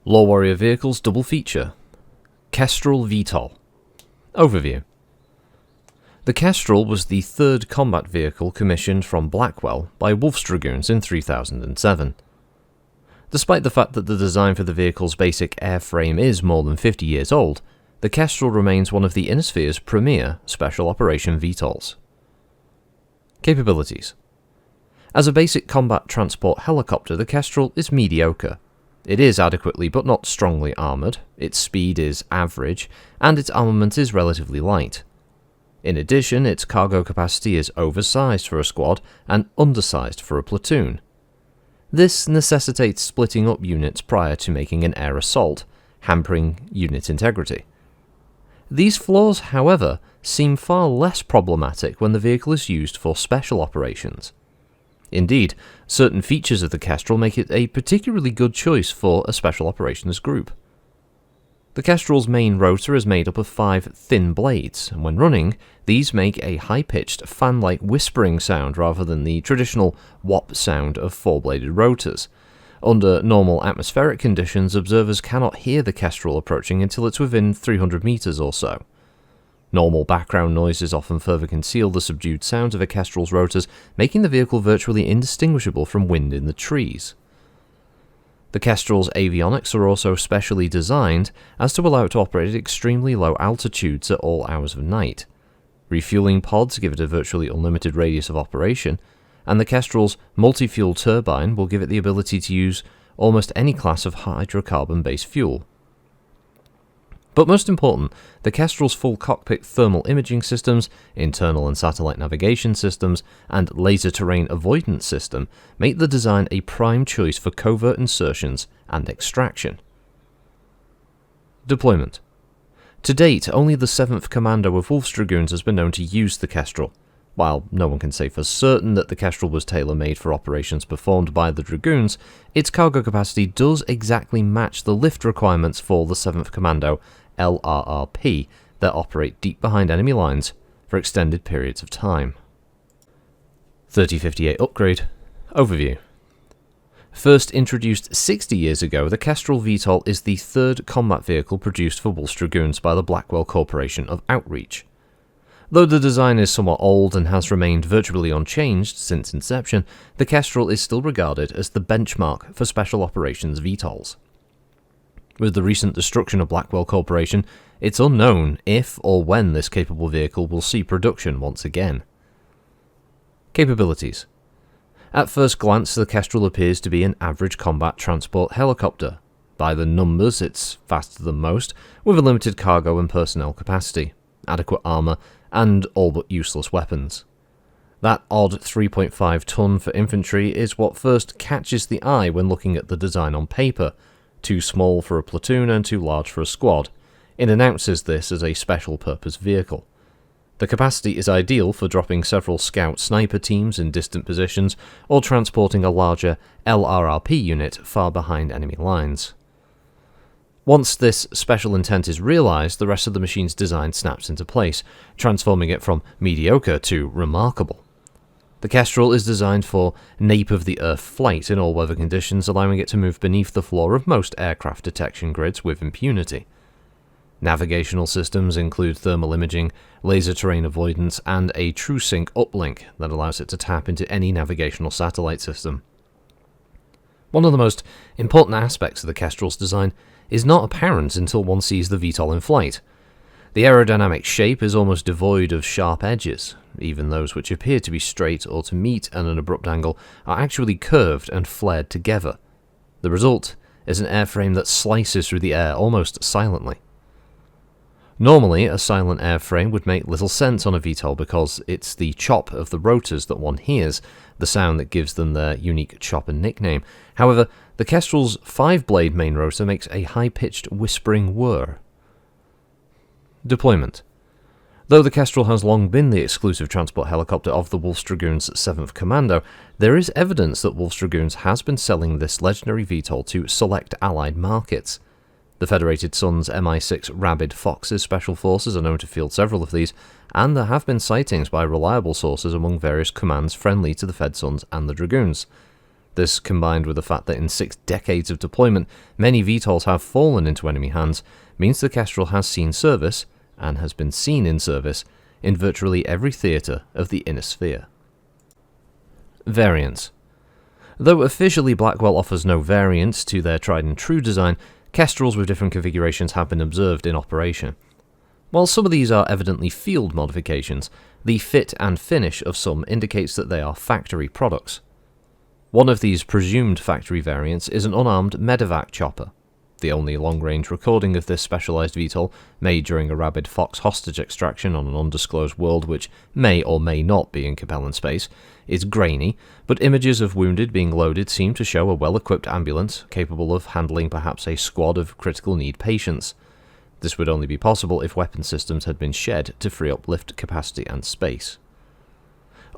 LoreWarrior Vehicles Double Feature. Kestrel VTOL. Overview. The Kestrel was the third combat vehicle commissioned from Blackwell by Wolf's Dragoons in 3007. Despite the fact that the design for the vehicle's basic airframe is more than 50 years old, the Kestrel remains one of the Innisphere's premier Special Operation VTOLs. Capabilities. As a basic combat transport helicopter, the Kestrel is mediocre. It is adequately but not strongly armoured, its speed is average, and its armament is relatively light. In addition, its cargo capacity is oversized for a squad and undersized for a platoon. This necessitates splitting up units prior to making an air assault, hampering unit integrity. These flaws, however, seem far less problematic when the vehicle is used for special operations. Indeed, certain features of the Kestrel make it a particularly good choice for a special operations group. The Kestrel's main rotor is made up of 5 thin blades, and when running, these make a high-pitched, fan-like whispering sound rather than the traditional whop sound of 4-bladed rotors. Under normal atmospheric conditions, observers cannot hear the Kestrel approaching until it's within 300 meters or so. Normal background noises often further conceal the subdued sounds of a Kestrel's rotors, making the vehicle virtually indistinguishable from wind in the trees. The Kestrel's avionics are also specially designed as to allow it to operate at extremely low altitudes at all hours of night. Refueling pods give it a virtually unlimited radius of operation, and the Kestrel's multi-fuel turbine will give it the ability to use almost any class of hydrocarbon-based fuel. But most important, the Kestrel's full cockpit thermal imaging systems, internal and satellite navigation systems, and laser terrain avoidance system make the design a prime choice for covert insertions and extraction. Deployment. To date, only the 7th Commando of Wolf's Dragoons has been known to use the Kestrel. While no one can say for certain that the Kestrel was tailor-made for operations performed by the Dragoons, its cargo capacity does exactly match the lift requirements for the 7th Commando LRRP that operate deep behind enemy lines for extended periods of time. 3058 Upgrade. Overview. First introduced 60 years ago, the Kestrel VTOL is the third combat vehicle produced for Wolf's Dragoons by the Blackwell Corporation of Outreach. Though the design is somewhat old and has remained virtually unchanged since inception, the Kestrel is still regarded as the benchmark for special operations VTOLs. With the recent destruction of Blackwell Corporation, it's unknown if or when this capable vehicle will see production once again. Capabilities. At first glance, the Kestrel appears to be an average combat transport helicopter. By the numbers, it's faster than most, with a limited cargo and personnel capacity, adequate armour, and all but useless weapons. That odd 3.5 ton for infantry is what first catches the eye when looking at the design on paper. Too small for a platoon and too large for a squad. It announces this as a special purpose vehicle. The capacity is ideal for dropping several scout sniper teams in distant positions or transporting a larger LRRP unit far behind enemy lines. Once this special intent is realized, the rest of the machine's design snaps into place, transforming it from mediocre to remarkable. The Kestrel is designed for nape-of-the-earth flight in all weather conditions, allowing it to move beneath the floor of most aircraft detection grids with impunity. Navigational systems include thermal imaging, laser terrain avoidance, and a TrueSync uplink that allows it to tap into any navigational satellite system. One of the most important aspects of the Kestrel's design is not apparent until one sees the VTOL in flight. The aerodynamic shape is almost devoid of sharp edges. Even those which appear to be straight or to meet at an abrupt angle are actually curved and flared together. The result is an airframe that slices through the air almost silently. Normally, a silent airframe would make little sense on a VTOL because it's the chop of the rotors that one hears, the sound that gives them their unique chopper nickname. However, the Kestrel's 5-blade main rotor makes a high-pitched whispering whir. Deployment. Though the Kestrel has long been the exclusive transport helicopter of the Wolf's Dragoons' 7th Commando, there is evidence that Wolf's Dragoons has been selling this legendary VTOL to select allied markets. The Federated Sun's Mi-6 Rabid Foxes special forces are known to field several of these, and there have been sightings by reliable sources among various commands friendly to the Fed Suns and the Dragoons. This, combined with the fact that in 6 decades of deployment, many VTOLs have fallen into enemy hands, means the Kestrel has seen service, and has been seen in service, in virtually every theatre of the inner sphere. Variants. Though officially Blackwell offers no variants to their tried and true design, Kestrels with different configurations have been observed in operation. While some of these are evidently field modifications, the fit and finish of some indicates that they are factory products. One of these presumed factory variants is an unarmed medevac chopper. The only long-range recording of this specialised VTOL, made during a rabid Fox hostage extraction on an undisclosed world which may or may not be in Capellan space, is grainy, but images of wounded being loaded seem to show a well-equipped ambulance capable of handling perhaps a squad of critical need patients. This would only be possible if weapon systems had been shed to free up lift capacity and space.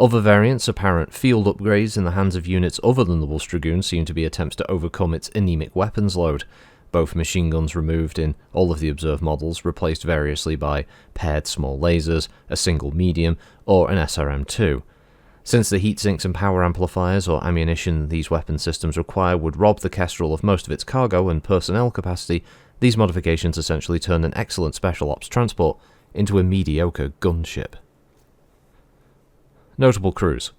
Other variants, apparent field upgrades in the hands of units other than the Wolf's Dragoon, seem to be attempts to overcome its anemic weapons load. Both machine guns removed in all of the observed models, replaced variously by paired small lasers, a single medium, or an SRM-2. Since the heat sinks and power amplifiers or ammunition these weapon systems require would rob the Kestrel of most of its cargo and personnel capacity, these modifications essentially turn an excellent special ops transport into a mediocre gunship. Notable crews.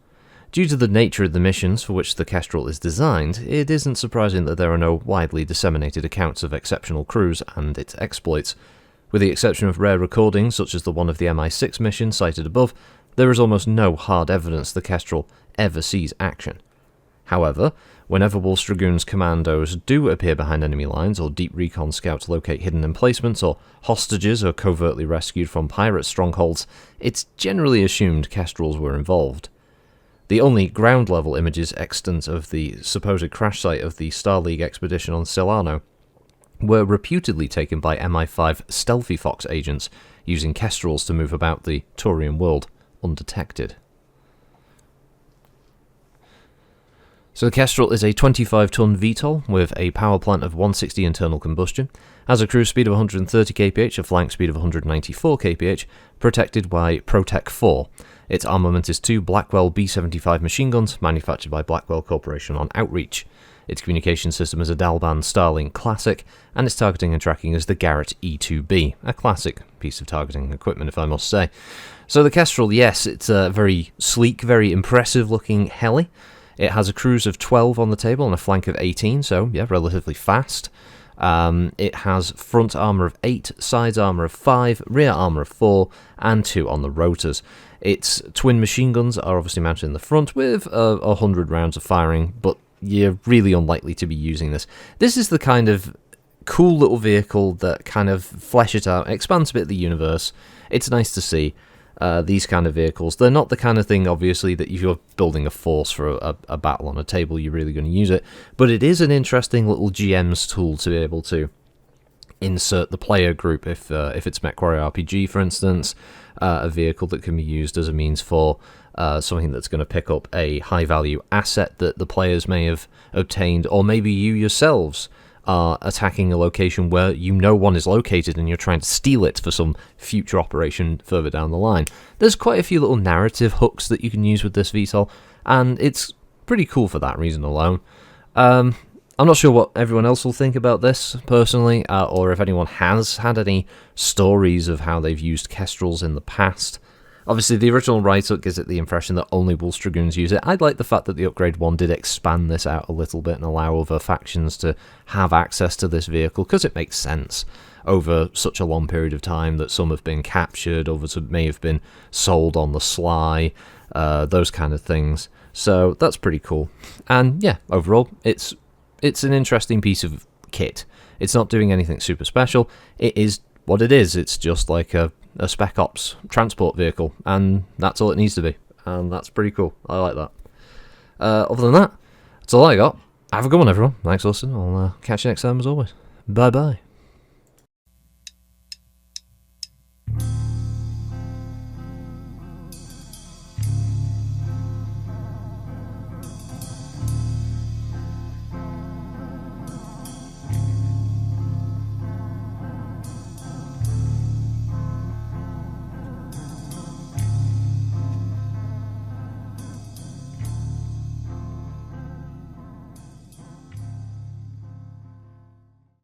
Due to the nature of the missions for which the Kestrel is designed, it isn't surprising that there are no widely disseminated accounts of exceptional crews and its exploits. With the exception of rare recordings such as the one of the MI6 mission cited above, there is almost no hard evidence the Kestrel ever sees action. However, whenever Wolf's Dragoon's commandos do appear behind enemy lines, or deep recon scouts locate hidden emplacements, or hostages are covertly rescued from pirate strongholds, it's generally assumed Kestrels were involved. The only ground-level images extant of the supposed crash site of the Star League expedition on Celano were reputedly taken by MI5 Stealthy Fox agents, using Kestrels to move about the Turian world undetected. So the Kestrel is a 25-ton VTOL with a power plant of 160 internal combustion, has a cruise speed of 130 kph, a flank speed of 194 kph, protected by Protec 4. Its armament is 2 Blackwell B-75 machine guns, manufactured by Blackwell Corporation on Outreach. Its communication system is a Dalban Starlink Classic, and its targeting and tracking is the Garrett E2B, a classic piece of targeting equipment if I must say. So the Kestrel, yes, it's a very sleek, very impressive looking heli. It has a cruise of 12 on the table and a flank of 18, so yeah, relatively fast. It has front armour of 8, sides armour of 5, rear armour of 4, and 2 on the rotors. Its twin machine guns are obviously mounted in the front with 100 rounds of firing, but you're really unlikely to be using this. This is the kind of cool little vehicle that kind of fleshes it out, expands a bit of the universe. It's nice to see. These kind of vehicles, they're not the kind of thing, obviously, that if you're building a force for a battle on a table, you're really going to use it, but it is an interesting little GM's tool to be able to insert the player group if it's MechWarrior RPG, for instance, a vehicle that can be used as a means for something that's going to pick up a high-value asset that the players may have obtained, or maybe you yourselves are attacking a location where you know one is located and you're trying to steal it for some future operation further down the line. There's quite a few little narrative hooks that you can use with this VTOL, and it's pretty cool for that reason alone. I'm not sure what everyone else will think about this, personally, or if anyone has had any stories of how they've used Kestrels in the past. Obviously, the original write-up gives it the impression that only Wolf's Dragoons use it. I'd like the fact that the Upgrade 1 did expand this out a little bit and allow other factions to have access to this vehicle, because it makes sense over such a long period of time that some have been captured, others may have been sold on the sly, those kind of things. So that's pretty cool. And yeah, overall, it's an interesting piece of kit. It's not doing anything super special. It is what it is. It's just like a spec ops transport vehicle, and that's all it needs to be, and that's pretty cool. I like that. Other than that, that's all I got. Have a good one, everyone. Thanks for listening. I'll catch you next time as always. Bye bye.